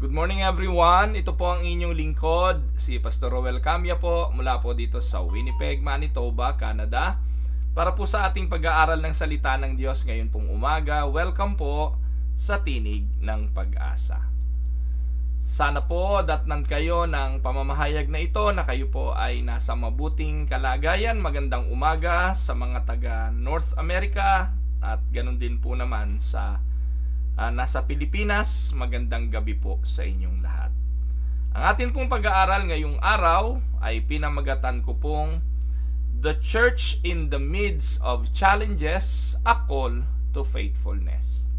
Good morning everyone, ito po ang inyong lingkod, si Pastor Roel Camia po mula po dito sa Winnipeg, Manitoba, Canada. Para po sa ating pag-aaral ng salita ng Diyos ngayon pong umaga, welcome po sa Tinig ng Pag-asa. Sana po datnan kayo ng pamamahayag na ito na kayo po ay nasa mabuting kalagayan. Magandang umaga sa mga taga North America at ganun din po naman sa nasa Pilipinas. Magandang gabi po sa inyong lahat. Ang atin pong pag-aaral ngayong araw ay pinamagatan ko pong The Church in the Midst of Challenges, a Call to Faithfulness.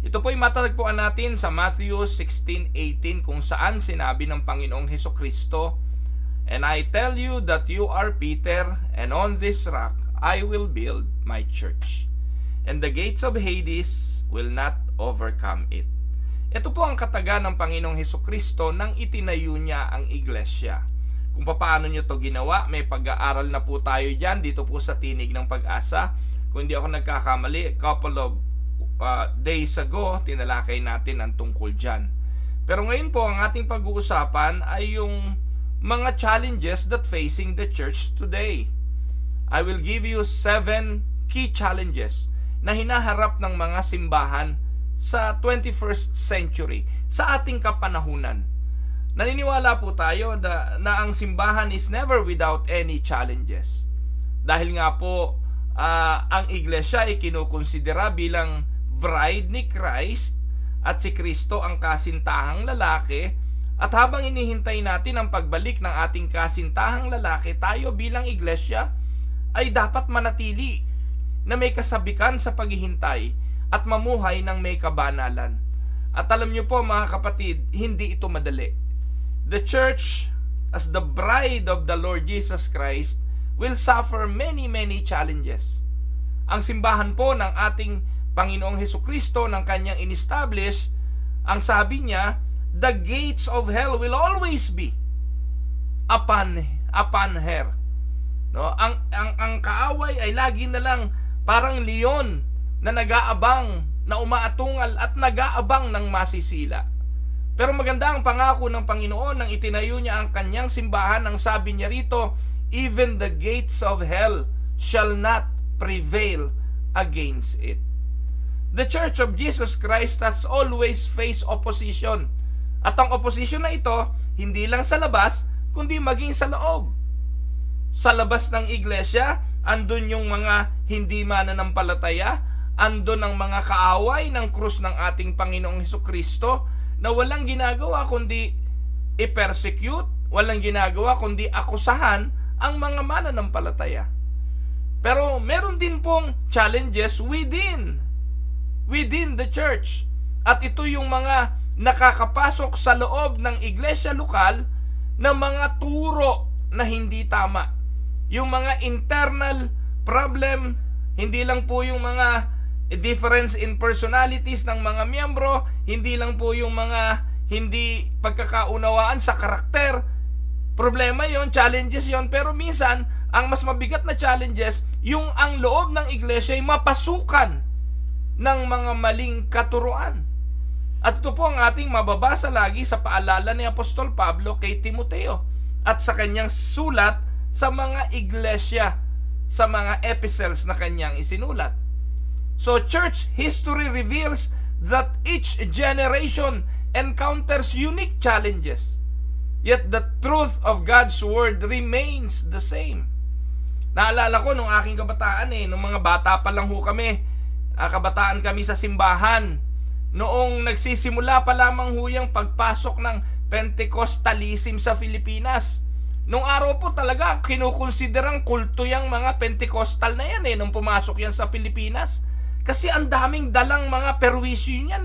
Ito po'y matatagpuan natin sa Matthew 16:18 kung saan sinabi ng Panginoong Hesukristo, "And I tell you that you are Peter, and on this rock I will build my church, and the gates of Hades will not overcome it." Ito po ang kataga ng Panginoong Hesukristo nang itinayo niya ang iglesia. Kung paano niyo to ginawa, may pag-aaral na po tayo dyan dito po sa Tinig ng Pag-asa. Kung hindi ako nagkakamali, couple of days ago, tinalakay natin ang tungkol dyan. Pero ngayon po, ang ating pag-uusapan ay yung mga challenges that facing the church today. I will give you 7 key challenges na hinaharap ng mga simbahan sa 21st century, sa ating kapanahunan. Naniniwala po tayo na ang simbahan is never without any challenges. Dahil nga po, ang iglesia ay kinukonsidera bilang bride ni Christ at si Kristo ang kasintahang lalaki, at habang inihintay natin ang pagbalik ng ating kasintahang lalaki, tayo bilang iglesia ay dapat manatili na may kasabikan sa paghihintay at mamuhay ng may kabanalan. At alam niyo po mga kapatid, hindi ito madali. The church, as the bride of the Lord Jesus Christ, will suffer many challenges. Ang simbahan po ng ating Panginoong Hesukristo, ng kanyang in-establish, ang sabi niya, the gates of hell will always be upon her. No? Ang kaaway ay lagi na lang parang leon na nag-aabang, na umaatungal at nag-aabang ng masisila. Pero maganda ang pangako ng Panginoon nang itinayo niya ang kanyang simbahan. Ang sabi niya rito, even the gates of hell shall not prevail against it. The Church of Jesus Christ has always faced opposition. At ang opposition na ito, hindi lang sa labas, kundi maging sa loob. Sa labas ng iglesia, andun yung mga hindi mananampalataya, andun ang mga kaaway ng krus ng ating Panginoong Hesukristo na walang ginagawa kundi i-persecute, walang ginagawa kundi akusahan ang mga mananampalataya. Pero meron din pong challenges within the church. At ito yung mga nakakapasok sa loob ng iglesia lokal na mga turo na hindi tama. Yung mga internal problem, hindi lang po yung mga difference in personalities ng mga miyembro, hindi lang po yung mga hindi pagkakaunawaan sa karakter. Problema yon, challenges yon, pero minsan ang mas mabigat na challenges, yung ang loob ng iglesia ay mapasukan ng mga maling katuruan. At ito po ang ating mababasa lagi sa paalala ni Apostol Pablo kay Timoteo at sa kanyang sulat sa mga iglesia, sa mga epistles na kanyang isinulat. So church history reveals that each generation encounters unique challenges, yet the truth of God's word remains the same. Naalala ko nung aking kabataan nung mga bata pa lang ho kami, kabataan kami sa simbahan, noong nagsisimula pa lamang ho yung pagpasok ng Pentecostalism sa Pilipinas. Nung araw po talaga, kinukonsiderang kulto yung mga Pentecostal na yan nung pumasok yan sa Pilipinas. Kasi ang daming dalang mga perwisyo yan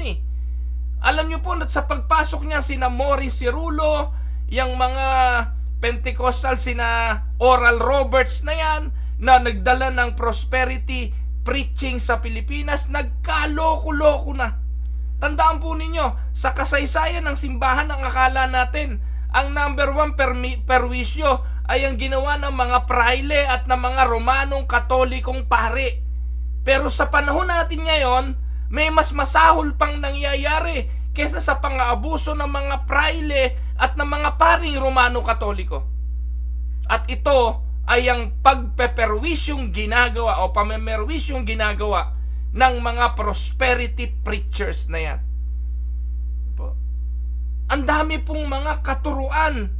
Alam nyo po, sa pagpasok niya sina Morris Cirulo, yung mga Pentecostal, sina Oral Roberts na yan, na nagdala ng prosperity preaching sa Pilipinas, nagkaloko-loko na. Tandaan po ninyo, sa kasaysayan ng simbahan, ang akala natin, ang number 1 perwisyo ay ang ginawa ng mga praile at ng mga Romanong Katolikong pare. Pero sa panahon natin ngayon, may mas masahol pang nangyayari. kesa sa pang-aabuso ng mga praile at ng mga paring Romano Katoliko. At ito ay ang pagpeperwisyong ginagawa o pamemerwisyong ginagawa ng mga prosperity preachers na yan. Ang dami pong mga katuruan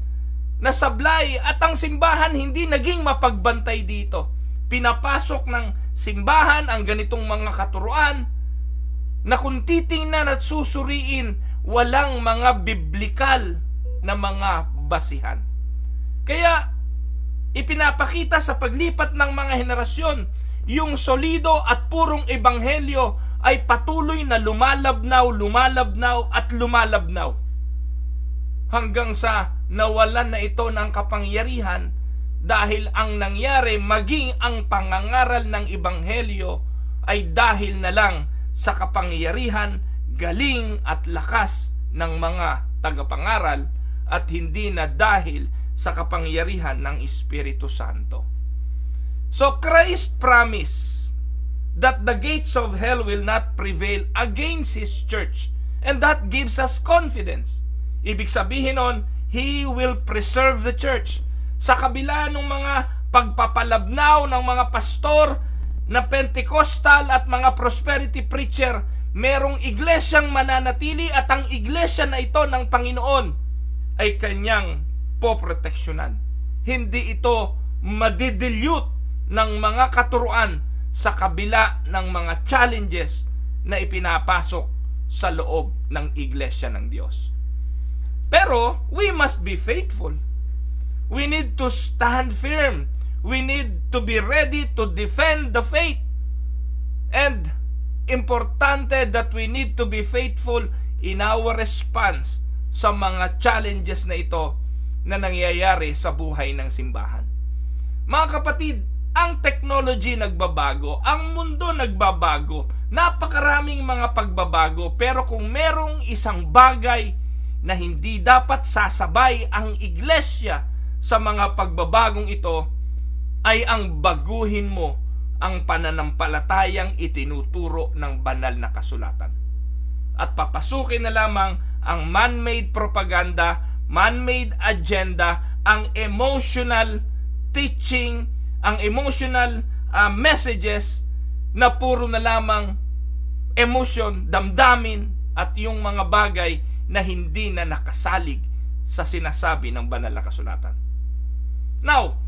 na sablay at ang simbahan hindi naging mapagbantay dito. Pinapasok ng simbahan ang ganitong mga katuruan na kung titingnan at susuriin, walang mga biblikal na mga basihan. Kaya ipinapakita sa paglipat ng mga henerasyon, yung solido at purong ebanghelyo ay patuloy na lumalabnaw at lumalabnaw. Hanggang sa nawalan na ito ng kapangyarihan dahil ang nangyari maging ang pangangaral ng ebanghelyo ay dahil na lang sa kapangyarihan, galing at lakas ng mga tagapangaral at hindi na dahil sa kapangyarihan ng Espiritu Santo. So Christ promised that the gates of hell will not prevail against His church, and that gives us confidence. Ibig sabihin nun, He will preserve the church. Sa kabila ng mga pagpapalabnaw ng mga pastor na Pentecostal at mga prosperity preacher, merong iglesyang mananatili at ang iglesia na ito ng Panginoon ay kanyang poproteksyonan. Hindi ito madidilute ng mga katuruan sa kabila ng mga challenges na ipinapasok sa loob ng iglesia ng Diyos. Pero we must be faithful. We need to stand firm. We need to be ready to defend the faith. And importante that we need to be faithful in our response sa mga challenges na ito na nangyayari sa buhay ng simbahan. Mga kapatid, ang technology nagbabago, ang mundo nagbabago, napakaraming mga pagbabago, pero kung merong isang bagay na hindi dapat sasabay ang iglesia sa mga pagbabagong ito, ay ang baguhin mo ang pananampalatayang itinuturo ng banal na kasulatan. At papasukin na lamang ang man-made propaganda, man-made agenda, ang emotional teaching, ang emotional messages na puro na lamang emotion, damdamin at yung mga bagay na hindi na nakasalig sa sinasabi ng banal na kasulatan. Now,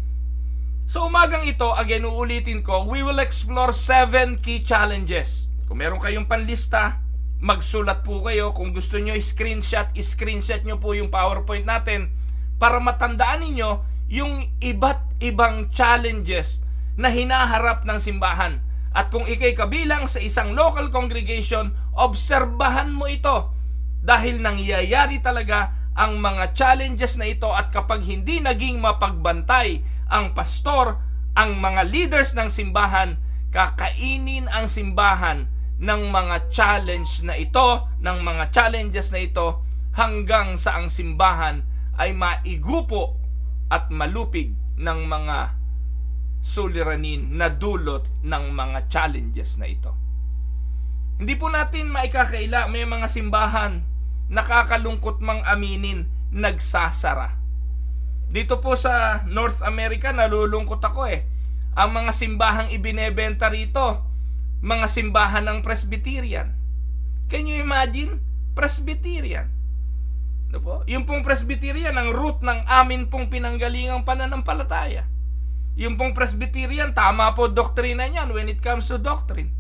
sa umagang ito, again uulitin ko, we will explore 7 key challenges. Kung meron kayong panlista, magsulat po kayo. Kung gusto nyo screenshot nyo po yung PowerPoint natin para matandaan ninyo yung iba't ibang challenges na hinaharap ng simbahan. At kung ikay kabilang sa isang local congregation, obserbahan mo ito dahil nangyayari talaga ang mga challenges na ito, at kapag hindi naging mapagbantay ang pastor, ang mga leaders ng simbahan, kakainin ang simbahan ng mga challenge na ito, ng mga challenges na ito, hanggang sa ang simbahan ay maigupo at malupig ng mga suliranin na dulot ng mga challenges na ito. Hindi po natin maikakaila, may mga simbahan, nakakalungkot mang aminin, nagsasara. Dito po sa North America, nalulungkot ako Ang mga simbahang ibinebenta rito, mga simbahan ng Presbyterian. Can you imagine? Presbyterian. Ano po? Yung pong Presbyterian, ang root ng amin pong pinanggalingang pananampalataya. Yung pong Presbyterian, tama po doktrina niyan when it comes to doctrine.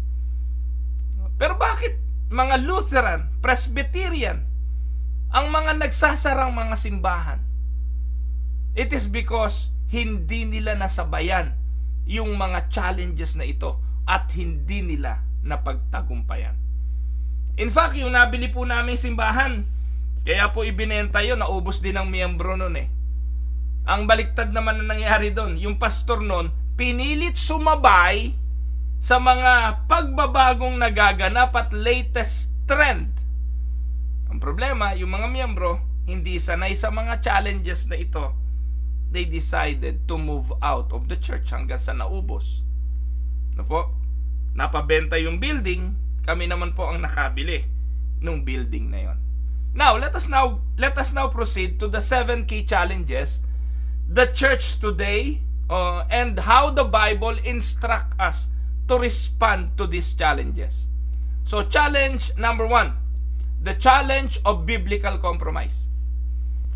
Pero bakit mga Lutheran, Presbyterian, ang mga nagsasarang mga simbahan? It is because hindi nila nasabayan yung mga challenges na ito at hindi nila napagtagumpayan. In fact, yung nabili po namin simbahan, kaya po ibinenta yun, naubos din ng miyembro nun Ang baliktad naman na nangyari doon, yung pastor nun, pinilit sumabay sa mga pagbabagong nagaganap at latest trend. Ang problema, yung mga miyembro, hindi sanay sa mga challenges na ito. They decided to move out of the church hanggang sa naubos. Ano po? Napabenta yung building, kami naman po ang nakabili nung building na yon. Now, let us now proceed to the 7 key challenges the church today and how the Bible instruct us to respond to these challenges. So, challenge number 1, the challenge of biblical compromise.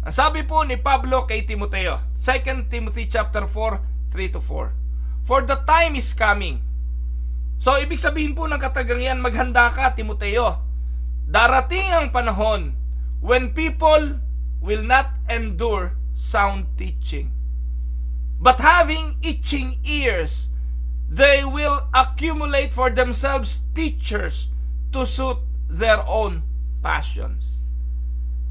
Ang sabi po ni Pablo kay Timoteo, 2 Timothy chapter 4, 3-4. For the time is coming. So, ibig sabihin po ng katagang yan, maghanda ka, Timoteo. Darating ang panahon when people will not endure sound teaching, but having itching ears, they will accumulate for themselves teachers to suit their own passions.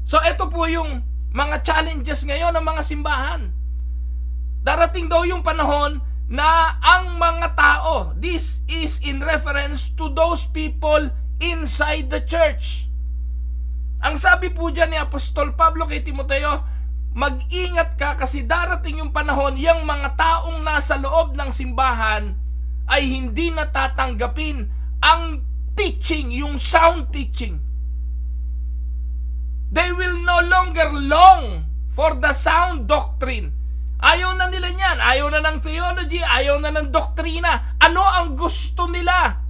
So ito po yung mga challenges ngayon ng mga simbahan. Darating daw yung panahon na ang mga tao, this is in reference to those people inside the church. Ang sabi po dyan ni Apostol Pablo kay Timoteo, mag-ingat ka kasi darating yung panahon, yung mga taong nasa loob ng simbahan ay hindi natatanggapin ang teaching, yung sound teaching. They will no longer long for the sound doctrine. Ayaw na nila niyan, ayaw na ng theology, ayaw na ng doktrina. Ano ang gusto nila?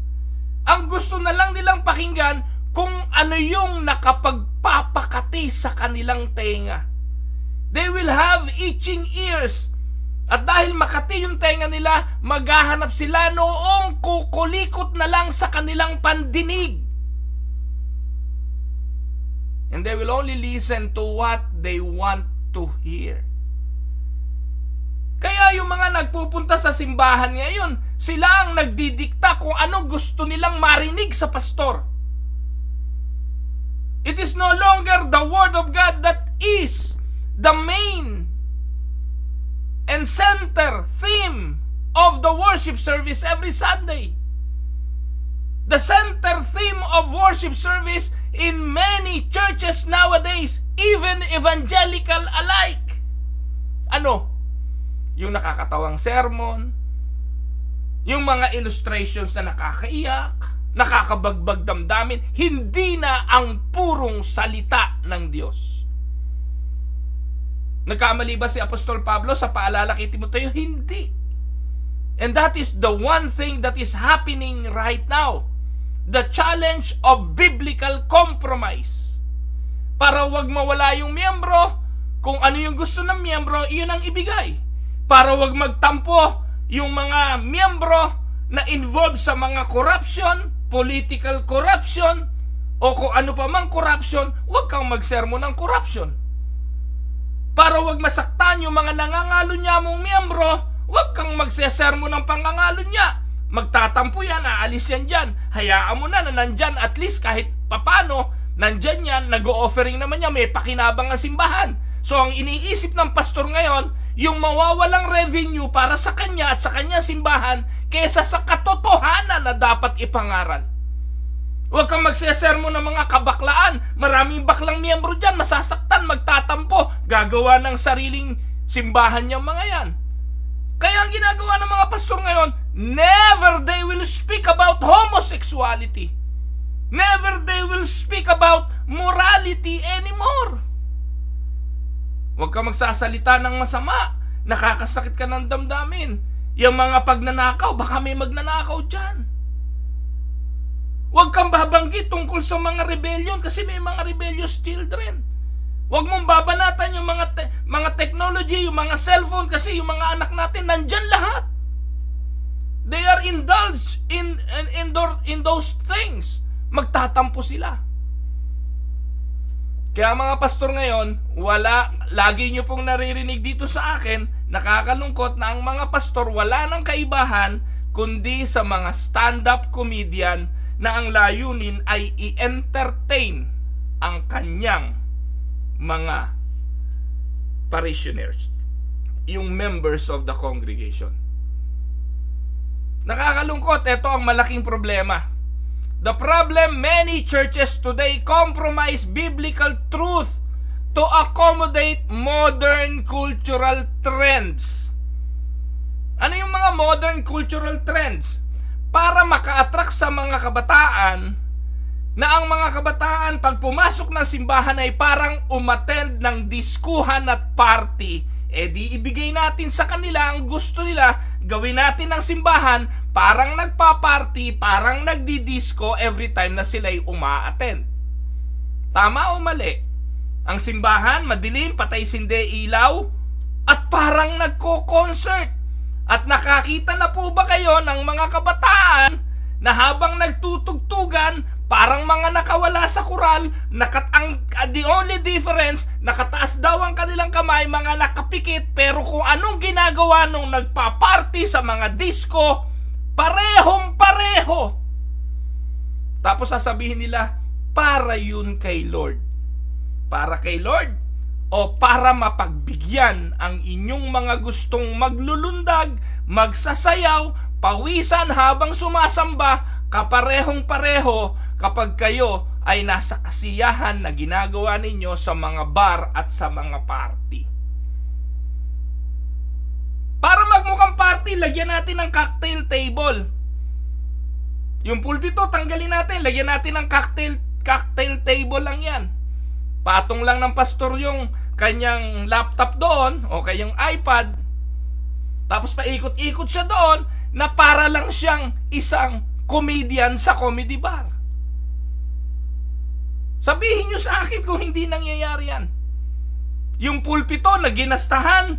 Ang gusto na lang nilang pakinggan kung ano yung nakapagpapakati sa kanilang tenga. They will have itching ears. At dahil makati yung tenga nila, maghahanap sila noong kukulikot na lang sa kanilang pandinig. And they will only listen to what they want to hear. Kaya yung mga nagpupunta sa simbahan ngayon, sila ang nagdidikta kung ano gusto nilang marinig sa pastor. It is no longer the Word of God that is the main and center theme of the worship service every Sunday. The center theme of worship service in many churches nowadays, even evangelical alike. Ano? Yung nakakatawang sermon, yung mga illustrations na nakakaiyak, nakakabagbag damdamin, hindi na ang purong salita ng Diyos. Nagkamali ba si Apostol Pablo sa paalala kay Timoteo? Hindi. And that is the one thing that is happening right now. The challenge of biblical compromise. Para wag mawala yung miyembro, kung ano yung gusto ng miyembro, iyon ang ibigay. Para wag magtampo yung mga miyembro na involved sa mga corruption, political corruption, o kung ano pa mang corruption, wag kang magsermon ng corruption. Para wag masaktan yung mga nangangalo niya mong miyembro, wag kang magsesermon ng pangangalo niya. Magtatampo yan, aalis yan dyan. Hayaan mo na nandyan, at least kahit papano, nandyan yan, nag-o-offering naman niya, may pakinabang ang simbahan. So ang iniisip ng pastor ngayon, yung mawawalang revenue para sa kanya at sa kanya simbahan kesa sa katotohanan na dapat ipangaral. Huwag kang magsesermon ng mga kabaklaan. Maraming baklang miyembro dyan, masasaktan, magtatampo, gagawa ng sariling simbahan niyang mga yan. Kaya ang ginagawa ng mga pastor ngayon, never they will speak about homosexuality. Never they will speak about morality anymore. Huwag ka magsasalita ng masama. Nakakasakit ka ng damdamin. Yung mga pagnanakaw, baka may magnanakaw dyan. Huwag kang babanggit tungkol sa mga rebellion kasi may mga rebellious children. Huwag mong babanatan yung mga technology, yung mga cellphone kasi yung mga anak natin nandyan lahat. They are indulged in those things. Magtatampo sila. Kaya mga pastor ngayon, lagi nyo pong naririnig dito sa akin, nakakalungkot na ang mga pastor wala nang kaibahan kundi sa mga stand-up comedian na ang layunin ay i-entertain ang kanyang mga parishioners, yung members of the congregation. Nakakalungkot, ito ang malaking problema. The problem, many churches today compromise biblical truth to accommodate modern cultural trends. Ano yung mga modern cultural trends? Para maka-attract sa mga kabataan, na ang mga kabataan pag pumasok ng simbahan ay parang umattend ng diskuhan at party, di ibigay natin sa kanila ang gusto nila, gawin natin ng simbahan parang nagpa-party, parang nagdi-disco every time na sila'y uma-attend. Tama o mali? Ang simbahan, madilim, patay sindi ilaw, at parang nagko-concert. At nakakita na po ba kayo ng mga kabataan na habang nagtutugtugan, parang mga nakawala sa koral, the only difference, nakataas daw ang kanilang kamay, mga nakapikit, pero kung anong ginagawa nung nagpa-party sa mga disco, parehong pareho. Tapos sasabihin nila, para yun kay Lord. Para kay Lord o para mapagbigyan ang inyong mga gustong maglulundag, magsasayaw, pawisan habang sumasamba, kaparehong pareho kapag kayo ay nasa kasiyahan na ginagawa ninyo sa mga bar at sa mga party. Para magmukhang party, lagyan natin ng cocktail table. Yung pulpito, tanggalin natin, lagyan natin ng cocktail table lang yan. Patong lang ng pastor yung kanyang laptop doon o kanyang iPad. Tapos paikot-ikot siya doon na para lang siyang isang comedian sa comedy bar. Sabihin nyo sa akin kung hindi nangyayari yan. Yung pulpito na ginastahan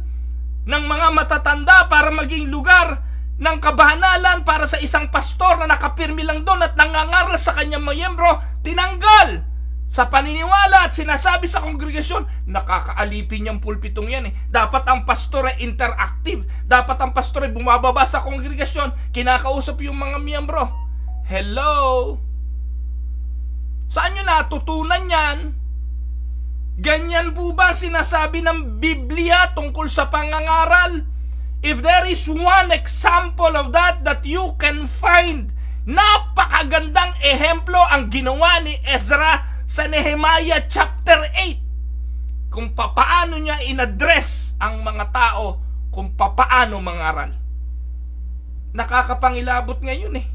ng mga matatanda para maging lugar ng kabanalan para sa isang pastor na nakapirmi lang doon at nangangaral sa kanyang miyembro, tinanggal sa paniniwala at sinasabi sa kongregasyon, nakakaalipin yung pulpitong yan eh. Dapat ang pastor ay interactive. Dapat ang pastor ay bumababa sa kongregasyon, kinakausap yung mga miyembro. Hello? Saan nyo natutunan yan? Ganyan po ba sinasabi ng Biblia tungkol sa pangangaral? If there is one example of that you can find, napakagandang ehemplo ang ginawa ni Ezra sa Nehemiah chapter 8. Kung papaano niya inaddress ang mga tao, kung papaano mangaral. Nakakapangilabot ngayon eh.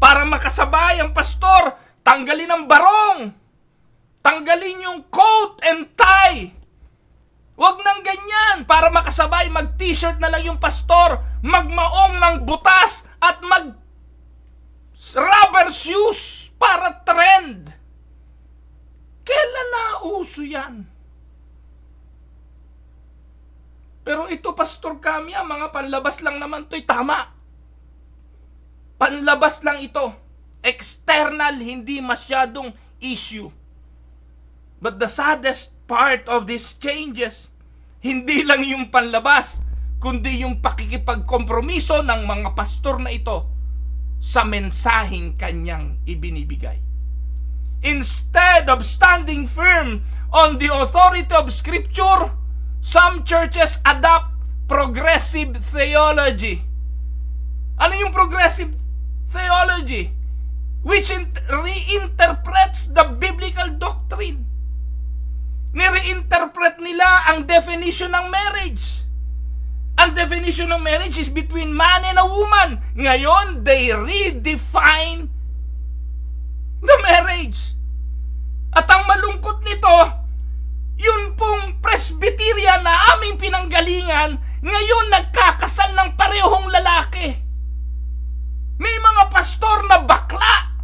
Para makasabay ang pastor, tanggalin ang barong. Tanggalin yung coat and tie. Huwag nang ganyan. Para makasabay, mag-t-shirt na lang yung pastor, magmaong ng butas at rubber shoes para trend. Kailan nauso yan? Pero ito, Pastor Kamya, mga panlabas lang naman ito'y tama. Panlabas lang ito. External, hindi masyadong issue. But the saddest part of these changes, hindi lang yung panlabas, kundi yung pakikipagkompromiso ng mga pastor na ito sa mensaheng kanyang ibinibigay. Instead of standing firm on the authority of Scripture, some churches adopt progressive theology. Ano yung progressive theology? Which reinterprets the biblical doctrine. Nire-interpret nila ang definition ng marriage. Ang definition ng marriage is between man and a woman. Ngayon, they redefine the marriage. At ang malungkot nito, yun pong presbyteria na aming pinanggalingan, ngayon nagkakasal ng parehong lalaki. May mga pastor na bakla.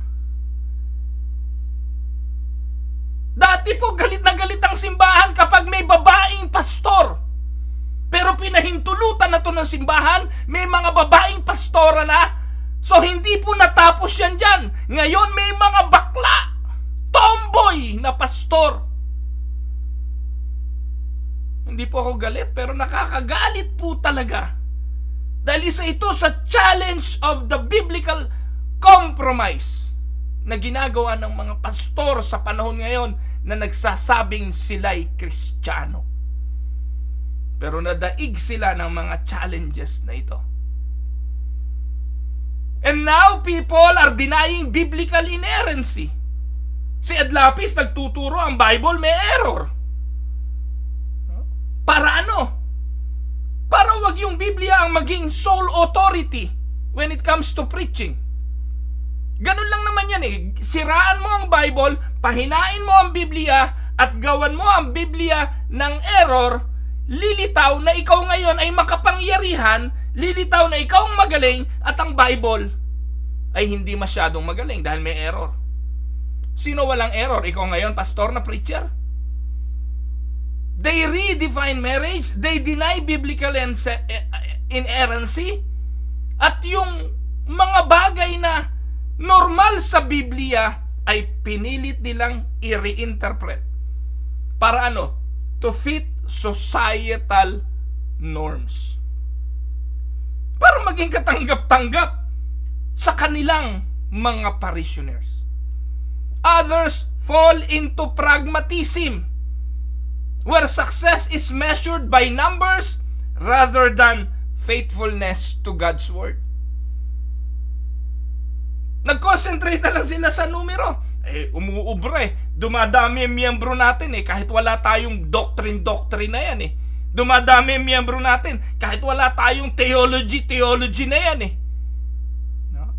Dati po galit na galit ang simbahan kapag may babaeng pastor. Pero pinahintulutan na to ng simbahan, may mga babaeng pastora na. So hindi po natapos yan dyan. Ngayon may mga bakla, tomboy na pastor. Hindi po ako galit, pero nakakagalit po talaga. Dahil isa ito sa challenge of the biblical compromise na ginagawa ng mga pastor sa panahon ngayon na nagsasabing sila'y Kristiyano. Pero nadaig sila ng mga challenges na ito. And now people are denying biblical inerrancy. Si Ed Lapis nagtuturo ang Bible may error. Para ano? Para wag yung Biblia ang maging sole authority when it comes to preaching. Ganun lang naman yan eh. Siraan mo ang Bible, pahinain mo ang Biblia, at gawan mo ang Biblia ng error, lilitaw na ikaw ngayon ay makapangyarihan, lilitaw na ikaw ang magaling, at ang Bible ay hindi masyadong magaling dahil may error. Sino walang error? Ikaw ngayon, pastor na preacher? They redefine marriage, they deny biblical inerrancy, at yung mga bagay na normal sa Biblia ay pinilit nilang i-reinterpret. Para ano? To fit societal norms. Para maging katanggap-tanggap sa kanilang mga parishioners. Others fall into pragmatism, where success is measured by numbers rather than faithfulness to God's Word. Nag-concentrate na lang sila sa numero. Umuubra Dumadami ang miyembro natin kahit wala tayong doctrine na yan Dumadami ang miyembro natin kahit wala tayong theology na yan No?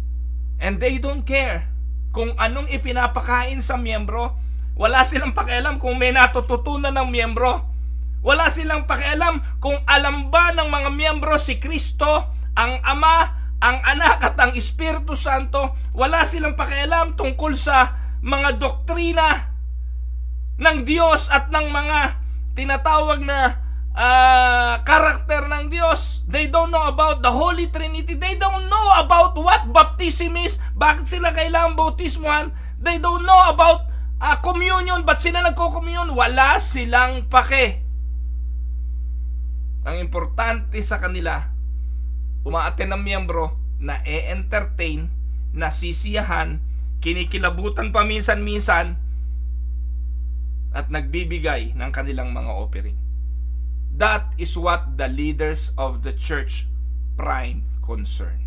And they don't care kung anong ipinapakain sa miyembro. Wala silang pakialam kung may natututunan ng miyembro. Wala silang pakialam kung alam ba ng mga miyembro si Kristo, ang Ama, ang Anak at ang Espiritu Santo. Wala silang pakialam tungkol sa mga doktrina ng Diyos at ng mga tinatawag na karakter ng Diyos. They don't know about the Holy Trinity. They don't know about what baptism is. Bakit sila kailangang bautismuhan? They don't know about communion. Ba't sila nagko-communion? Wala silang pake. Ang importante sa kanila, umaaten ng miyembro na entertain, nasisiyahan, kinikilabutan pa minsan-minsan, at nagbibigay ng kanilang mga offering. That is what the leaders of the church prime concern.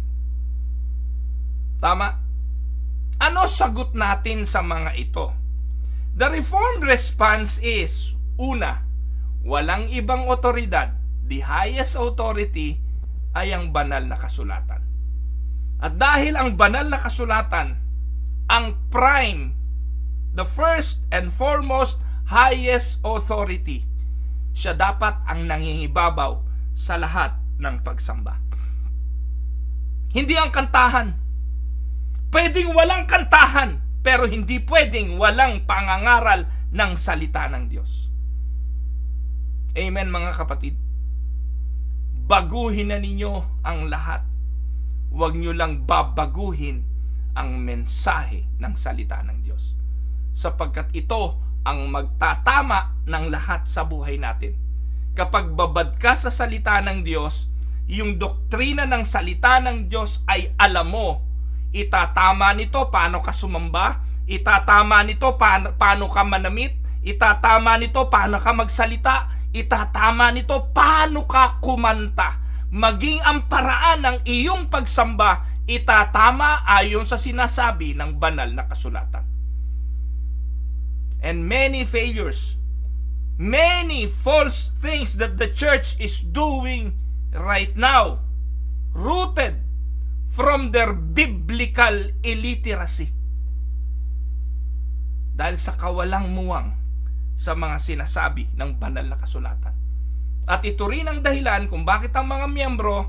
Tama? Ano sagot natin sa mga ito? The Reformed response is, una, walang ibang otoridad. The highest authority ay ang banal na kasulatan. At dahil ang banal na kasulatan, ang prime, the first and foremost highest authority, siya dapat ang nangingibabaw sa lahat ng pagsamba. Hindi ang kantahan. Pwedeng walang kantahan, pero hindi pwedeng walang pangangaral ng salita ng Diyos. Amen mga kapatid. Baguhin na ninyo ang lahat. Huwag nyo lang babaguhin ang mensahe ng salita ng Diyos. Sapagkat ito ang magtatama ng lahat sa buhay natin. Kapag babad ka sa salita ng Diyos, yung doktrina ng salita ng Diyos ay alam mo. Itatama nito paano ka sumamba, itatama nito paano ka manamit, itatama nito paano ka magsalita, itatama nito paano ka kumanta. Maging ang paraan ng iyong pagsamba, itatama ayon sa sinasabi ng banal na kasulatan. And many failures, many false things that the church is doing right now, rooted from their biblical illiteracy. Dahil sa kawalang muwang sa mga sinasabi ng banal na kasulatan. At ito rin ang dahilan kung bakit ang mga miyembro,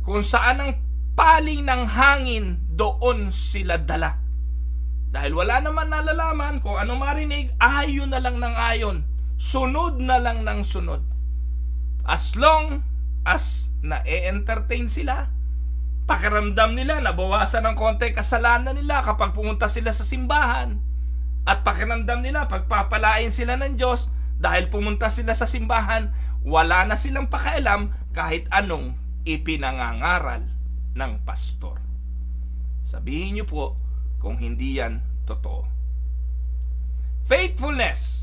kung saan ang paling ng hangin, doon sila dala. Dahil wala naman nalalaman kung ano marinig, ayon na lang ng ayon, sunod na lang ng sunod. As long as na-entertain sila, pakiramdam nila, nabawasan ng konti kasalanan nila kapag pumunta sila sa simbahan. At pakiramdam nila, pagpapalain sila ng Diyos dahil pumunta sila sa simbahan, wala na silang pakialam kahit anong ipinangangaral ng pastor. Sabihin niyo po kung hindi yan totoo. Faithfulness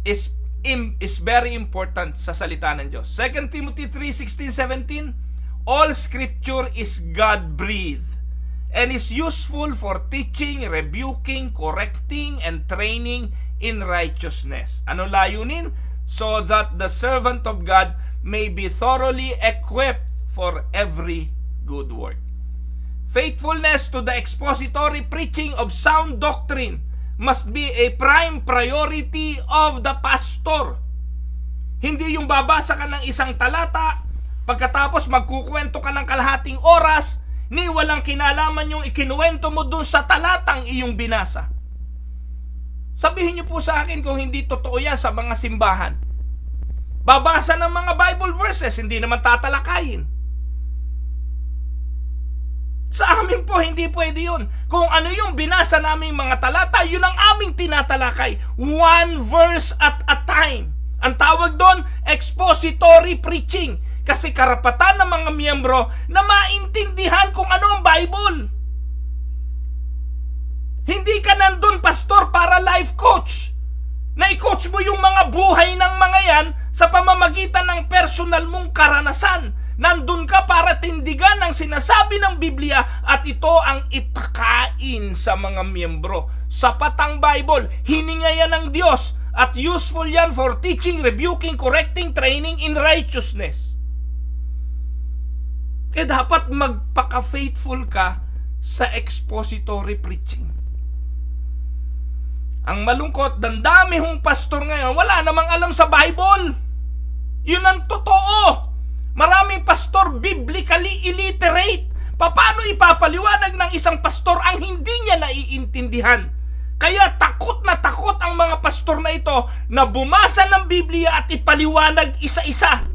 is very important sa salita ng Diyos. 2 Timothy 3:16-17, all scripture is God-breathed and is useful for teaching, rebuking, correcting, and training in righteousness. Ano layunin? So that the servant of God may be thoroughly equipped for every good work. Faithfulness to the expository preaching of sound doctrine must be a prime priority of the pastor. Hindi yung babasa ka ng isang talata, pagkatapos magkukwento ka ng kalahating oras, ni walang kinalaman yung ikinuwento mo dun sa talatang iyong binasa. Sabihin niyo po sa akin kung hindi totoo yan sa mga simbahan. Babasa ng mga Bible verses, hindi naman tatalakayin. Sa amin po, hindi pwede yun. Kung ano yung binasa naming mga talata, yun ang aming tinatalakay. One verse at a time. Ang tawag doon, expository preaching. Kasi karapatan ng mga miyembro na maintindihan kung ano ang Bible. Hindi ka nandun, pastor, para life coach. Na i-coach mo yung mga buhay ng mga yan sa pamamagitan ng personal mong karanasan. Nandun ka para tindigan ang sinasabi ng Biblia at ito ang ipakain sa mga miyembro. Sapat ang Bible, hininga yan ng Diyos at useful yan for teaching, rebuking, correcting, training in righteousness. Kaya dapat magpaka-faithful ka sa expository preaching. Ang malungkot, dami hong pastor ngayon, wala namang alam sa Bible. Yun ang totoo. Maraming pastor biblically illiterate. Paano ipapaliwanag ng isang pastor ang hindi niya naiintindihan? Kaya takot ang mga pastor na ito na bumasa ng Biblia at ipaliwanag isa-isa.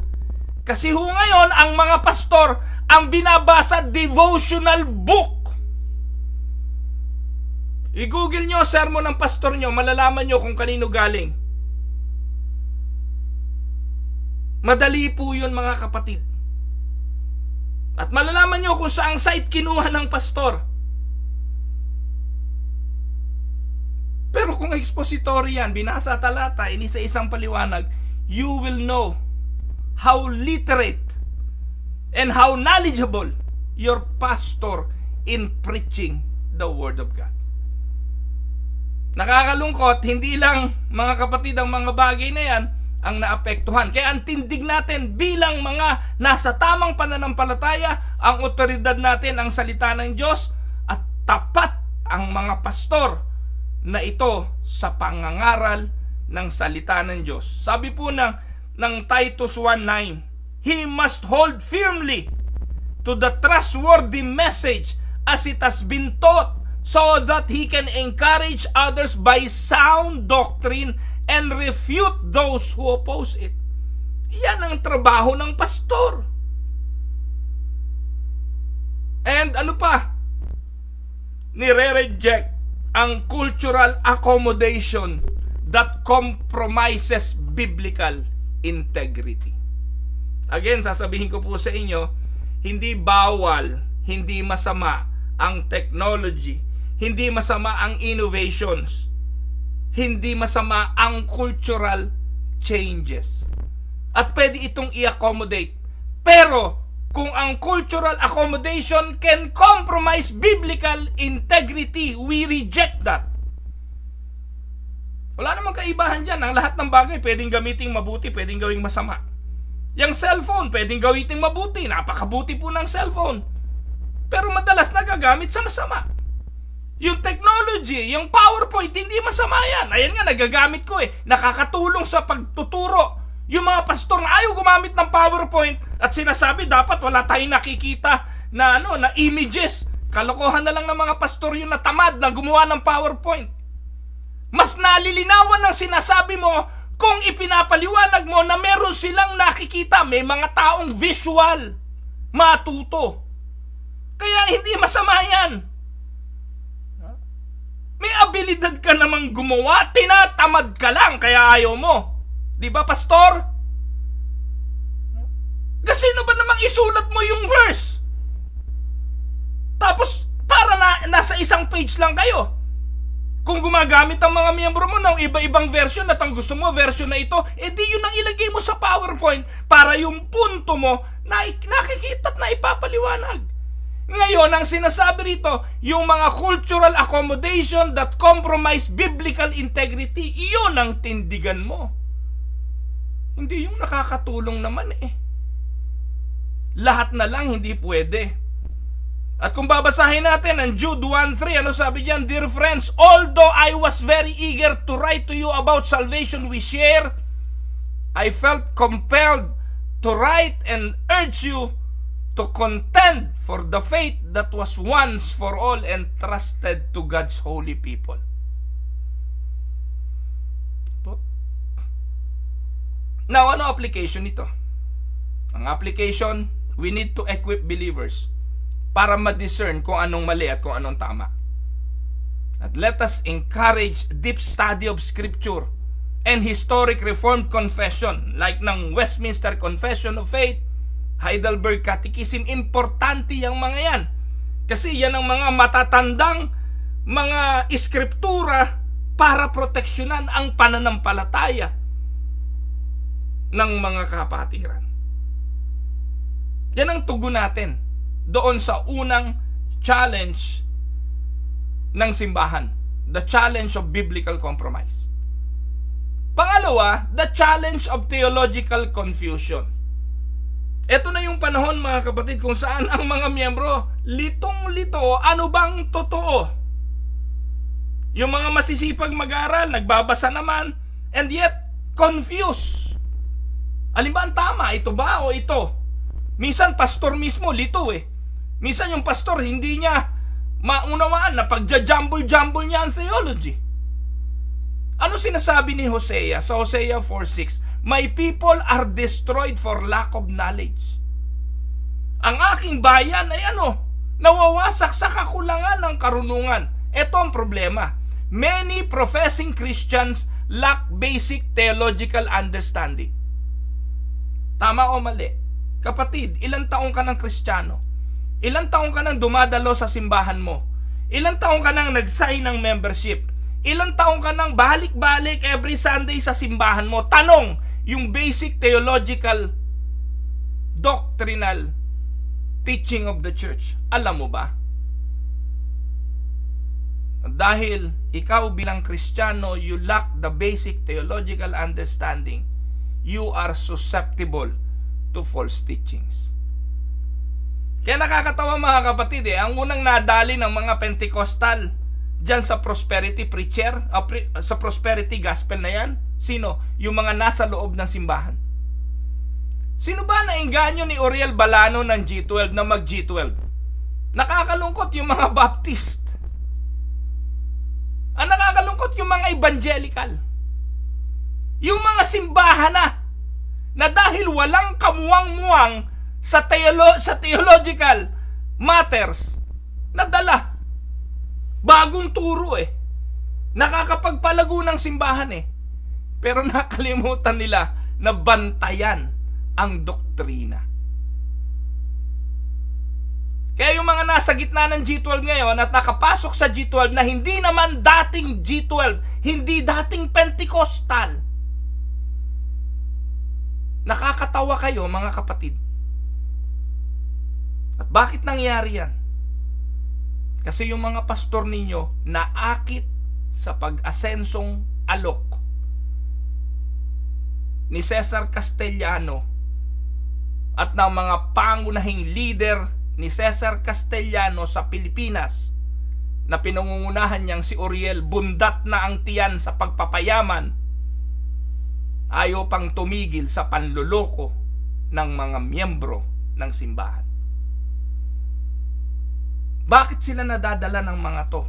Kasi ngayon ang mga pastor ang binabasa devotional book. I-google nyo sermon ng pastor nyo, malalaman nyo kung kanino galing. Madali po yun, mga kapatid. At malalaman nyo kung saang site kinuha ng pastor. Pero kung expository yan, binasa talata, inisa-isang paliwanag, you will know how literate and how knowledgeable your pastor in preaching the Word of God. Nakakalungkot, hindi lang, mga kapatid, ang mga bagay na yan ang naapektuhan. Kaya ang tindig natin bilang mga nasa tamang pananampalataya, ang otoridad natin ang salita ng Diyos at tapat ang mga pastor na ito sa pangangaral ng salita ng Diyos. Sabi po ng Titus 1:9, he must hold firmly to the trustworthy message as it has been taught so that he can encourage others by sound doctrine and refute those who oppose it. Yan ang trabaho ng pastor. And ano pa? Nire-reject ang cultural accommodation that compromises biblical integrity. Again, sasabihin ko po sa inyo, hindi bawal, hindi masama ang technology, hindi masama ang innovations, hindi masama ang cultural changes. At pwede itong i-accommodate. Pero kung ang cultural accommodation can compromise biblical integrity, we reject that. Wala namang kaibahan dyan. Ang lahat ng bagay pwedeng gamitin mabuti, pwedeng gawing masama. Yung cellphone, pwedeng gamitin mabuti. Napakabuti po ng cellphone. Pero madalas nagagamit sa masama. Yung technology, yung PowerPoint, hindi masama yan. Ayan nga, nagagamit ko eh. Nakakatulong sa pagtuturo. Yung mga pastor na ayaw gumamit ng PowerPoint at sinasabi dapat wala tayong nakikita na images. Kalokohan na lang ng mga pastor yung natamad na gumawa ng PowerPoint. Mas nalilinawan ng sinasabi mo kung ipinapaliwanag mo na meron silang nakikita. May mga taong visual, matuto. Kaya hindi masama yan. May abilidad ka namang gumawa, tinatamad ka lang, kaya ayaw mo. Di ba, pastor? Kasi sino ba namang isulat mo yung verse? Tapos, para nasa isang page lang kayo. Kung gumagamit ang mga miyembro mo ng iba-ibang version at ang gusto mo, version na ito, di yun ang ilagay mo sa PowerPoint para yung punto mo na nakikita at na ipapaliwanag. Ngayon, ang sinasabi rito, yung mga cultural accommodation that compromise biblical integrity, iyon ang tindigan mo. Hindi yung nakakatulong naman eh. Lahat na lang hindi pwede. At kung babasahin natin ang Jude 1:3, ano sabi diyan? Dear friends, although I was very eager to write to you about salvation we share, I felt compelled to write and urge you to contend for the faith that was once for all entrusted to God's holy people. Now, ano application nito? Ang application, we need to equip believers para ma-discern kung anong mali at kung anong tama. At let us encourage deep study of Scripture and historic Reformed confession like ng Westminster Confession of Faith, Heidelberg Catechism. Importante yung mga yan. Kasi yan ang mga matatandang mga iskriptura para proteksyonan ang pananampalataya ng mga kapatiran. Yan ang tugon natin doon sa unang challenge ng simbahan, the challenge of biblical compromise. Pangalawa, the challenge of theological confusion. Ito na yung panahon, mga kapatid, kung saan ang mga miyembro litong-lito, ano bang totoo? Yung mga masisipag mag-aral, nagbabasa naman, and yet confused. Alin ba ang tama? Ito ba o ito? Minsan pastor mismo lito eh. Minsan yung pastor hindi niya maunawaan na pagja-jumble-jumble niya ang theology. Ano sinasabi ni Hosea sa Hosea 4:6? My people are destroyed for lack of knowledge. Ang aking bayan ay nawawasak sa kakulangan ng karunungan. Ito ang problema. Many professing Christians lack basic theological understanding. Tama o mali? Kapatid, ilang taong ka ng Kristiyano? Ilang taong ka nang dumadalo sa simbahan mo? Ilang taong ka nang nag-sign ng membership? Ilang taong ka nang balik-balik every Sunday sa simbahan mo? Tanong, yung basic theological, doctrinal teaching of the church, alam mo ba? Dahil ikaw bilang Kristiyano, you lack the basic theological understanding, you are susceptible to false teachings. Kaya nakakatawa, mga kapatid, ang unang nadali ng mga Pentecostal dyan sa prosperity preacher, sa prosperity gospel na yan, sino? Yung mga nasa loob ng simbahan. Sino ba nainganyo ni Uriel Balano ng G12 na mag G12? Nakakalungkot yung mga Baptist. Ang nakakalungkot yung mga evangelical. Yung mga simbahan na dahil walang kamuwang-muwang sa theological matters, nadala. Bagong turo nakakapagpalago ng simbahan pero nakalimutan nila na bantayan ang doktrina. Kaya yung mga nasa gitna ng G12 ngayon at nakapasok sa G12 na hindi naman dating G12, hindi dating Pentecostal, nakakatawa kayo, mga kapatid. At bakit nangyari yan? Kasi yung mga pastor ninyo naakit sa pag-asensong alok ni Cesar Castellano at ng mga pangunahing leader ni Cesar Castellano sa Pilipinas na pinangungunahan niyang si Uriel. Bundat na ang tiyan sa pagpapayaman, ayaw pang tumigil sa panloloko ng mga miyembro ng simbahan. Bakit sila nadadala ng mga to?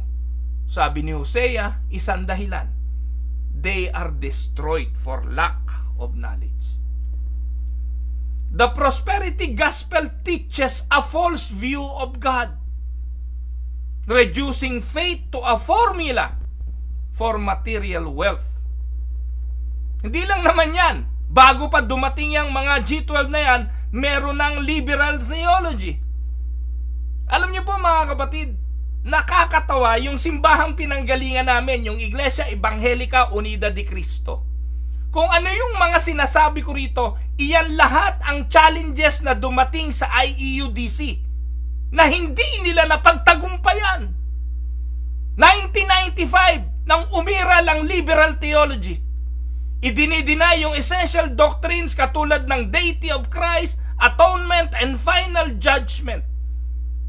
Sabi ni Hosea, isang dahilan. They are destroyed for lack of knowledge. The prosperity gospel teaches a false view of God, reducing faith to a formula for material wealth. Hindi lang naman yan. Bago pa dumating yung mga G12 na yan, meron ng liberal theology. Alam niyo po, mga kapatid, nakakatawa yung simbahang pinanggalingan namin, yung Iglesia Evangelica Unida de Cristo. Kung ano yung mga sinasabi ko rito, iyan lahat ang challenges na dumating sa IEUDC na hindi nila napagtagumpayan. 1995, nang umiral ang liberal theology, idinideny yung essential doctrines katulad ng deity of Christ, atonement, and final judgment.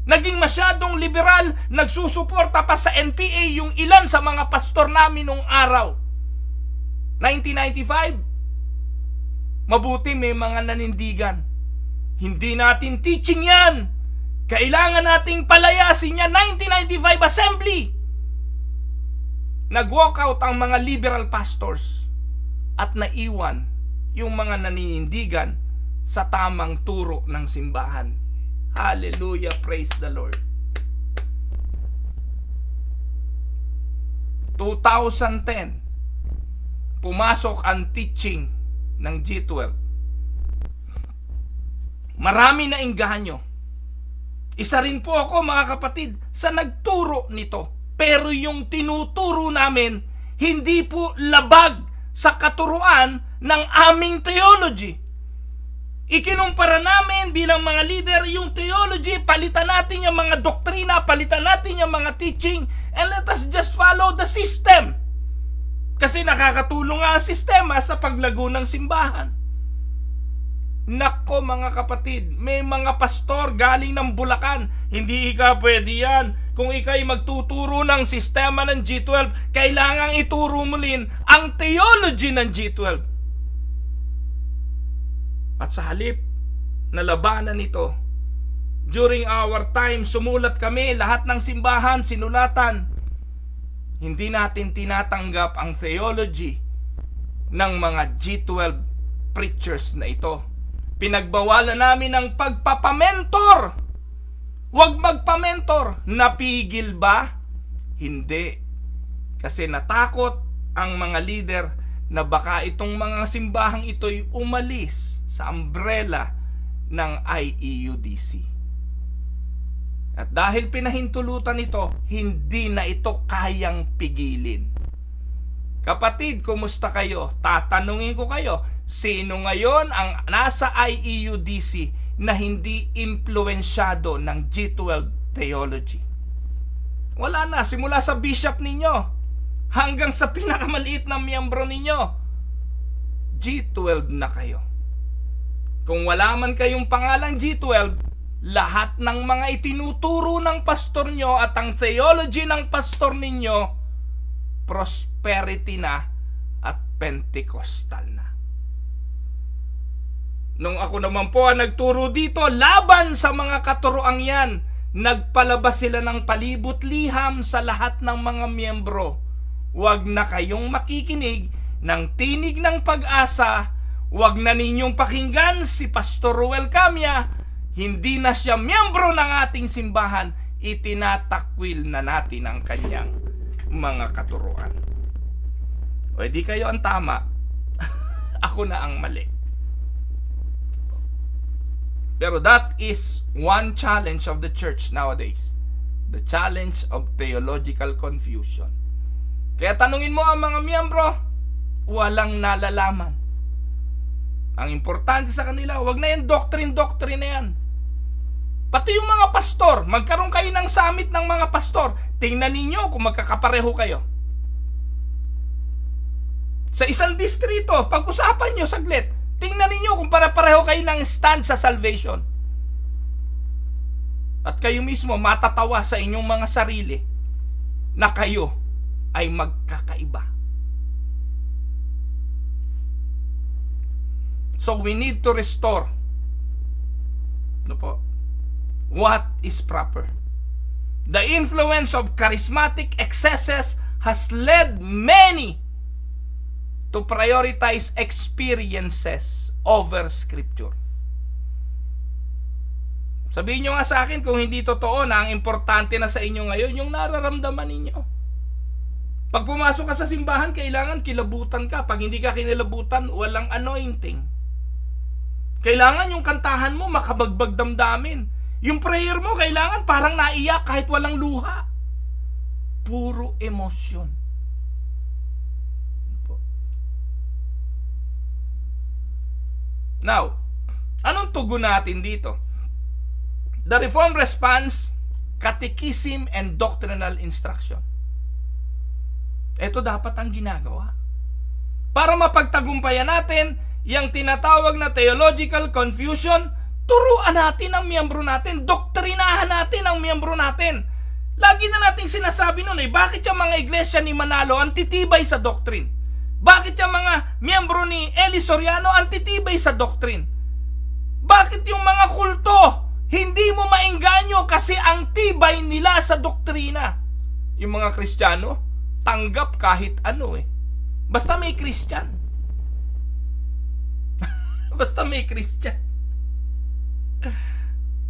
Naging masyadong liberal, nagsusuporta pa sa NPA yung ilan sa mga pastor namin nung araw. 1995, mabuti may mga nanindigan. Hindi natin teaching yan. Kailangan nating palayasin yan. 1995 assembly. Nag-walkout ang mga liberal pastors at naiwan yung mga naninindigan sa tamang turo ng simbahan. Hallelujah, praise the Lord. 2010, pumasok ang teaching ng G12. Marami na engganyo. Isa rin po ako, mga kapatid, sa nagturo nito. Pero yung tinuturo namin, hindi po labag sa katuruan ng aming theology. Ikinumpara namin bilang mga leader yung theology, palitan natin yung mga doktrina, palitan natin yung mga teaching, and let us just follow the system. Kasi nakakatulong nga ang sistema sa paglago ng simbahan. Nako mga kapatid, may mga pastor galing ng Bulacan, hindi ka pwede yan. Kung ikay magtuturo ng sistema ng G12, kailangang ituro mo rin ang theology ng G12. At sa halip na labanan ito, during our time, sumulat kami, lahat ng simbahan, sinulatan. Hindi natin tinatanggap ang theology ng mga G12 preachers na ito. Pinagbawalan namin ang pagpapamentor. Huwag magpamentor. Napigil ba? Hindi. Kasi natakot ang mga leader na baka itong mga simbahang ito'y umalis sa umbrella ng IEUDC. At dahil pinahintulutan ito, hindi na ito kayang pigilin. Kapatid, kumusta kayo? Tatanungin ko kayo, sino ngayon ang nasa IEUDC na hindi impluensyado ng G12 theology? Wala na, simula sa bishop ninyo hanggang sa pinakamaliit na miyembro ninyo, G12 na kayo. Kung wala man kayong pangalang G12, lahat ng mga itinuturo ng pastor nyo at ang theology ng pastor ninyo, prosperity na at Pentecostal na. Nung ako naman po ang nagturo dito, laban sa mga katuroang yan, nagpalabas sila ng palibot liham sa lahat ng mga miyembro. Huwag na kayong makikinig ng tinig ng pag-asa. Huwag na ninyong pakinggan si Pastor Ruel Camia. Hindi na siya miyembro ng ating simbahan. Itinatakwil na natin ang kanyang mga katuruan. O di kayo ang tama. Ako na ang mali. Pero that is one challenge of the church nowadays. The challenge of theological confusion. Kaya tanungin mo ang mga miyembro, walang nalalaman. Ang importante sa kanila, wag na yung doctrine na yan. Pati yung mga pastor, magkaroon kayo ng summit ng mga pastor, tingnan ninyo kung magkakapareho kayo. Sa isang distrito, pag-usapan nyo saglit, tingnan ninyo kung para-pareho kayo ng stand sa salvation. At kayo mismo matatawa sa inyong mga sarili na kayo ay magkakaiba. So we need to restore what is proper. The influence of charismatic excesses has led many to prioritize experiences over Scripture. Sabihin nyo nga sa akin kung hindi totoo na ang importante na sa inyo ngayon yung nararamdaman ninyo. Pag pumasok ka sa simbahan, kailangan kilabutan ka. Pag hindi ka kinilabutan, walang anointing. Kailangan yung kantahan mo makabagbag damdamin. Yung prayer mo, kailangan parang naiyak kahit walang luha. Puro emosyon. Now, anong tugon natin dito? The Reformed response, catechism and doctrinal instruction. Ito dapat ang ginagawa. Para mapagtagumpayan natin yung tinatawag na theological confusion, turuan natin ang miyembro natin, doktrinahan natin ang miyembro natin. Lagi na nating sinasabi nun bakit yung mga iglesia ni Manalo antitibay sa doctrine? Bakit yung mga miyembro ni Eli Soriano antitibay sa doctrine? Bakit yung mga kulto hindi mo maengganyo kasi ang tibay nila sa doktrina? Yung mga Kristiyano, tanggap kahit ano Basta may Christian. Basta may Christian.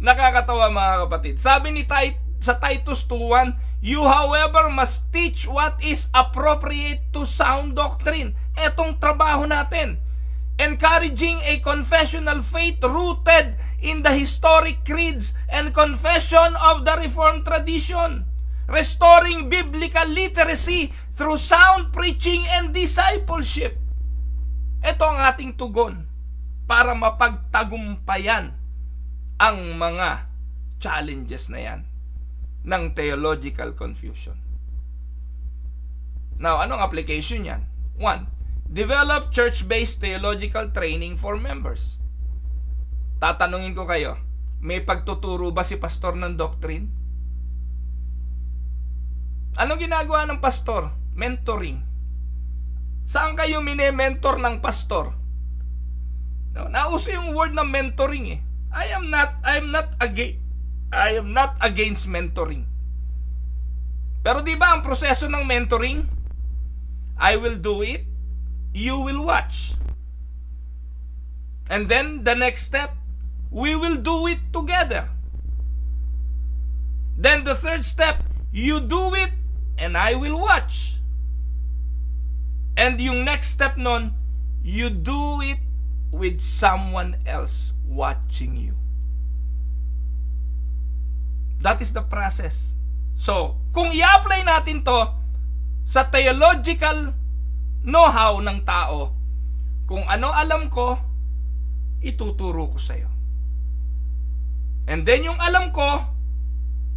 Nakakatawa mga kapatid. Sabi ni sa Titus 2:1, you however must teach what is appropriate to sound doctrine. Etong trabaho natin. Encouraging a confessional faith rooted in the historic creeds and confession of the Reformed tradition. Restoring biblical literacy through sound preaching and discipleship. Ito ang ating tugon para mapagtagumpayan ang mga challenges na yan ng theological confusion. Now, anong application yan? 1. Develop church-based theological training for members. Tatanungin ko kayo, may pagtuturo ba si pastor ng doctrine? Anong ginagawa ng pastor? Mentoring. Saan kayo mine-mentor ng pastor? No, nauso yung word na mentoring I am not against mentoring. Pero di ba ang proseso ng mentoring? I will do it, you will watch. And then the next step, we will do it together. Then the third step, you do it and I will watch. And yung next step nun, you do it with someone else watching you. That is the process. So, kung i-apply natin to sa theological know-how ng tao, kung ano alam ko, ituturo ko sa'yo. And then yung alam ko,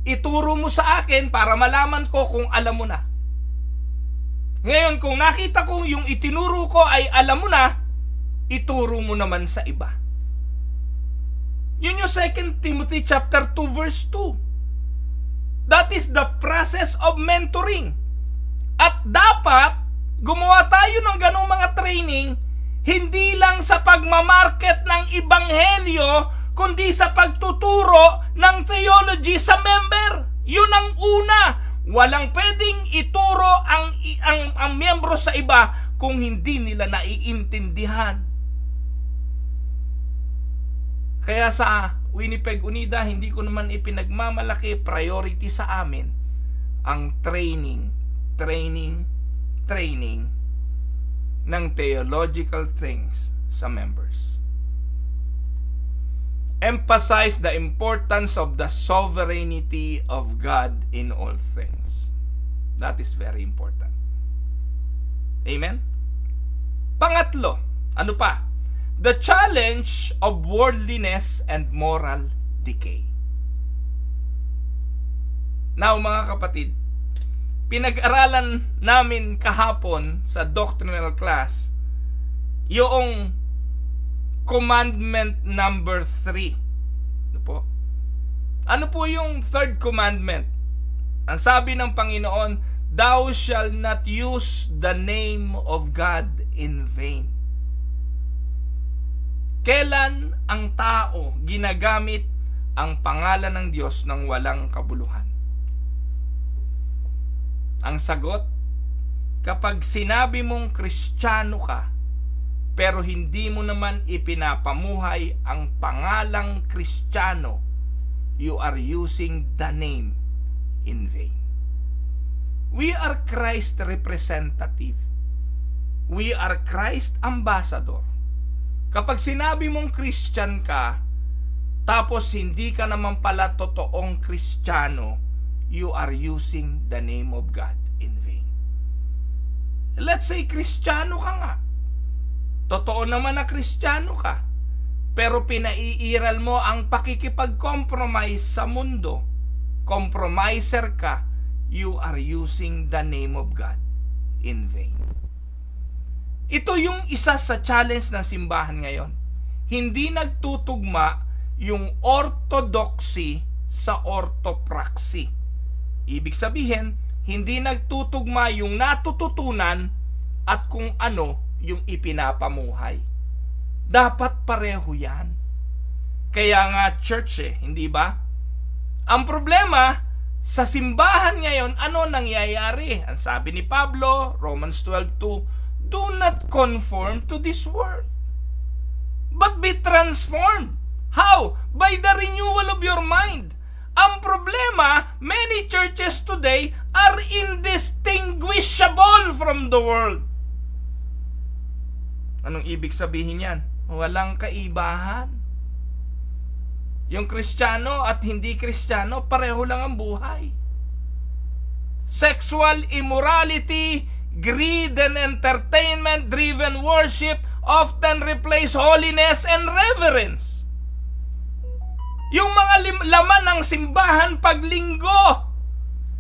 ituro mo sa akin para malaman ko kung alam mo na. Ngayon, kung nakita kong yung itinuro ko ay alam mo na, ituro mo naman sa iba. Yun yung 2 Timothy chapter 2 verse 2. That is the process of mentoring. At dapat gumawa tayo ng ganong mga training hindi lang sa pagmamarket ng ibanghelyo kundi sa pagtuturo ng theology sa member. Yun ang una. Walang pwedeng ituro ang miyembro sa iba kung hindi nila naiintindihan. Kaya sa Winnipeg Unida, hindi ko naman ipinagmamalaki, priority sa amin ang training ng theological things sa members. Emphasize the importance of the sovereignty of God in all things. That is very important. Amen? Pangatlo, ano pa? The challenge of worldliness and moral decay. Now mga kapatid, pinag-aralan namin kahapon sa doctrinal class yung commandment number 3. Ano po yung third commandment? Ang sabi ng Panginoon, thou shall not use the name of God in vain. Kailan ang tao ginagamit ang pangalan ng Diyos ng walang kabuluhan? Ang sagot, kapag sinabi mong Kristiyano ka, pero hindi mo naman ipinapamuhay ang pangalang Kristiyano, you are using the name in vain. We are Christ representative. We are Christ ambassador. Kapag sinabi mong Christian ka, tapos hindi ka naman pala totoong Kristiyano, you are using the name of God in vain. Let's say Kristiyano ka nga. Totoo naman na Kristiyano ka. Pero pinaiiral mo ang pakikipag-compromise sa mundo. Compromiser ka. You are using the name of God in vain. Ito yung isa sa challenge ng simbahan ngayon. Hindi nagtutugma yung orthodoxy sa orthopraxy. Ibig sabihin, hindi nagtutugma yung natututunan at kung ano yung ipinapamuhay. Dapat pareho yan. Kaya nga church hindi ba? Ang problema, sa simbahan ngayon, ano nangyayari? Ang sabi ni Pablo, Romans 12:2, do not conform to this world, but be transformed. How? By the renewal of your mind. Ang problema, many churches today are indistinguishable from the world. Anong ibig sabihin yan? Walang kaibahan. Yung Kristiyano at hindi Kristiyano, pareho lang ang buhay. Sexual immorality, greed and entertainment-driven worship often replace holiness and reverence. Yung mga laman ng simbahan paglinggo,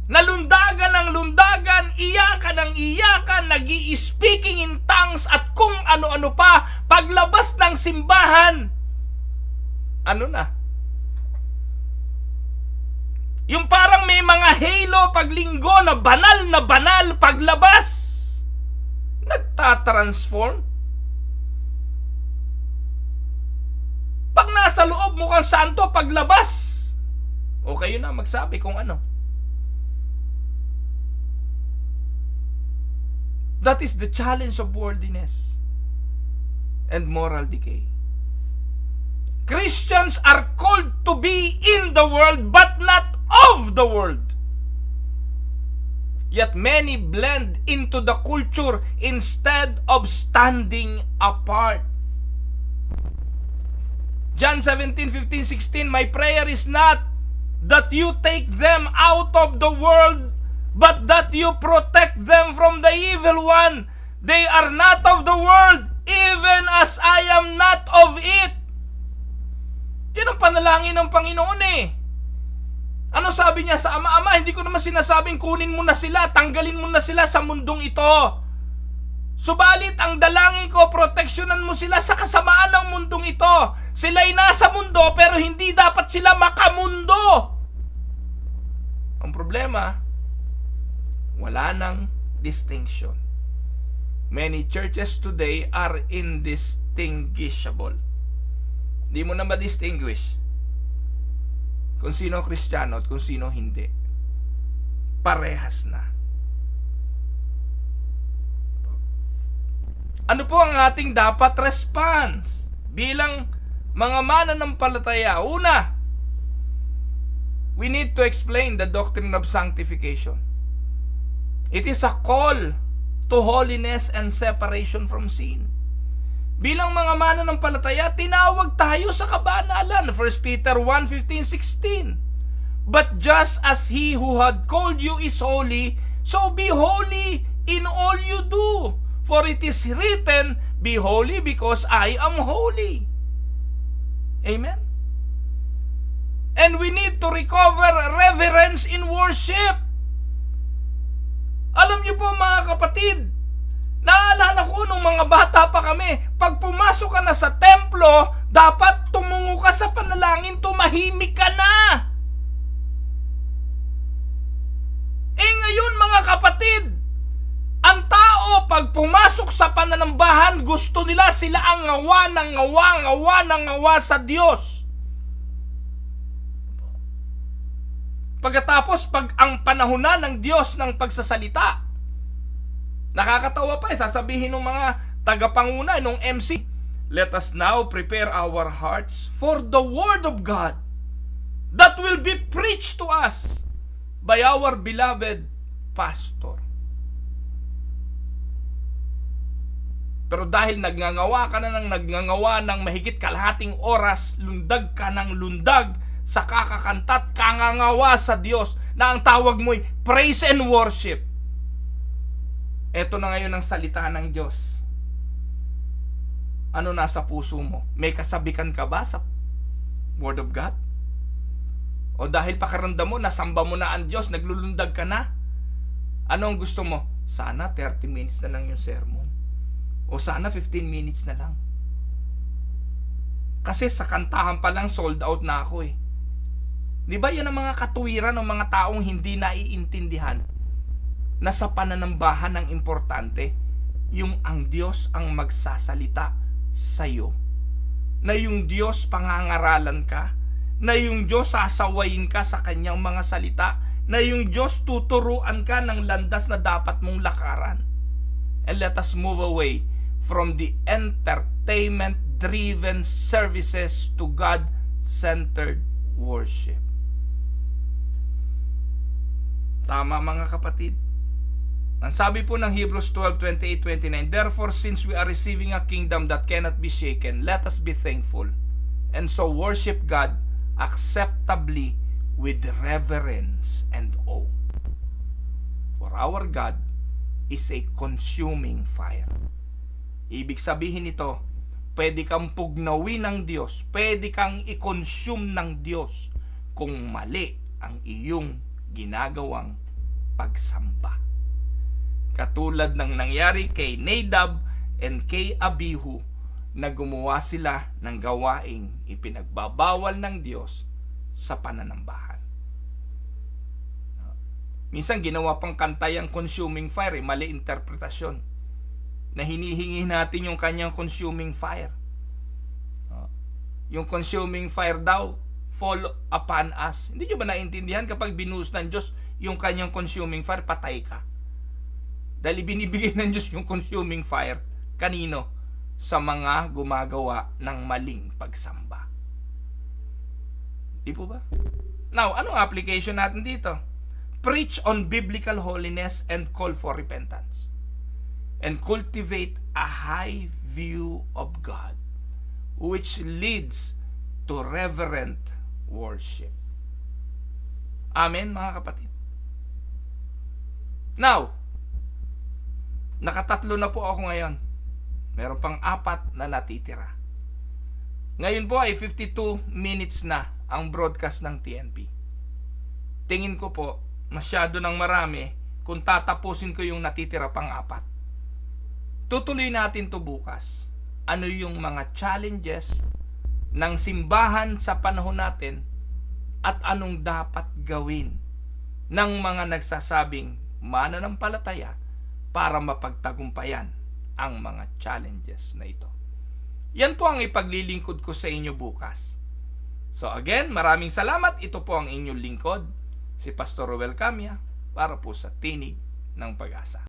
nalundagan ng lundagan, iyakan ng iyakan, nag-i-speaking in tongues at kung ano-ano pa, paglabas ng simbahan, ano na? Yung parang may mga halo paglinggo na banal, paglabas, nagtatransform. Pag nasa loob mukhang santo, paglabas, o kayo na magsabi kung ano. That is the challenge of worldliness and moral decay. Christians are called to be in the world but not of the world. Yet many blend into the culture instead of standing apart. John 17:15-16, my prayer is not that you take them out of the world, but that you protect them from the evil one. They are not of the world, even as I am not of it. Yan ang panalangin ng Panginoon Ano sabi niya sa Ama? Ama, hindi ko naman sinasabing kunin mo na sila, tanggalin mo na sila sa mundong ito. Subalit ang dalangin ko, proteksyonan mo sila sa kasamaan ng mundong ito. Sila'y nasa mundo pero hindi dapat sila makamundo. Ang problema, wala nang distinction. Many churches today are indistinguishable. Hindi mo na ma-distinguish kung sino Kristiyano at kung sino hindi. Parehas na. Ano po ang ating dapat response bilang mga mananampalataya? Una, we need to explain the doctrine of sanctification. It is a call to holiness and separation from sin. Bilang mga mananampalataya, tinawag tayo sa kabanalan. 1 Peter 1:15-16. But just as He who had called you is holy, so be holy in all you do. For it is written, be holy because I am holy. Amen? And we need to recover reverence in worship. Alam niyo po mga kapatid, naalala ko nung mga bata pa kami, pag pumasok ka na sa templo, dapat tumungo ka sa panalangin, tumahimik ka na. Ngayon mga kapatid, ang tao pag pumasok sa pananambahan, gusto nila sila ang ngawa sa Diyos. Pagkatapos, pag ang panahon na ng Diyos ng pagsasalita, nakakatawa pa sasabihin ng mga tagapanguna, ng MC, let us now prepare our hearts for the Word of God that will be preached to us by our beloved pastor. Pero dahil nagngangawa ka na ng mahigit kalahating oras, lundag ka ng lundag sa kakakantat, kangangawa sa Diyos na ang tawag mo'y praise and worship. Ito na ngayon ang salita ng Diyos. Ano nasa puso mo? May kasabikan ka ba sa Word of God? O dahil pakiramdam mo, nasamba mo na ang Diyos, naglulundag ka na? Ano ang gusto mo? Sana 30 minutes na lang yung sermon. O sana 15 minutes na lang. Kasi sa kantahan pa lang sold out na ako eh. Di ba yan ang mga katuwiran ng mga taong hindi naiintindihan na sa pananambahan ang importante yung ang Diyos ang magsasalita sa'yo. Na yung Diyos pangangaralan ka, na yung Diyos sasawayin ka sa kanyang mga salita, na yung Diyos tuturuan ka ng landas na dapat mong lakaran. And let us move away from the entertainment-driven services to God-centered worship. Tama mga kapatid. Ang sabi po ng Hebrews 12:28-29, therefore, since we are receiving a kingdom that cannot be shaken, let us be thankful, and so worship God acceptably with reverence and awe. For our God is a consuming fire. Ibig sabihin nito, pwede kang pugnawin ng Diyos, pwede kang i-consume ng Diyos kung mali ang iyong ginagawang pagsamba. Katulad ng nangyari kay Nadab and kay Abihu na gumawa sila ng gawaing ipinagbabawal ng Diyos sa pananambahan. Minsan ginawa pang kanta yung consuming fire, mali interpretasyon. Na hinihingi natin yung kanyang consuming fire. Yung consuming fire daw, fall upon us. Hindi nyo ba naintindihan kapag binuhos ng Diyos yung kanyang consuming fire, patay ka? Dahil binibigay ng Diyos yung consuming fire. Kanino? Sa mga gumagawa ng maling pagsamba. Di po ba? Now, anong application natin dito? Preach on biblical holiness and call for repentance. And cultivate a high view of God, which leads to reverent worship. Amen, mga kapatid. Now, nakatatlo na po ako ngayon. Meron pang 4 na natitira. Ngayon po ay 52 minutes na ang broadcast ng TNP. Tingin ko po, masyado ng marami kung tatapusin ko yung natitira pang 4. Tutuloy natin to bukas. Ano yung mga challenges ng simbahan sa panahon natin at anong dapat gawin ng mga nagsasabing mananampalataya para mapagtagumpayan ang mga challenges na ito. Yan po ang ipaglilingkod ko sa inyo bukas. So again, maraming salamat. Ito po ang inyong lingkod, si Pastor Roel Camia, para po sa Tinig ng Pag-asa.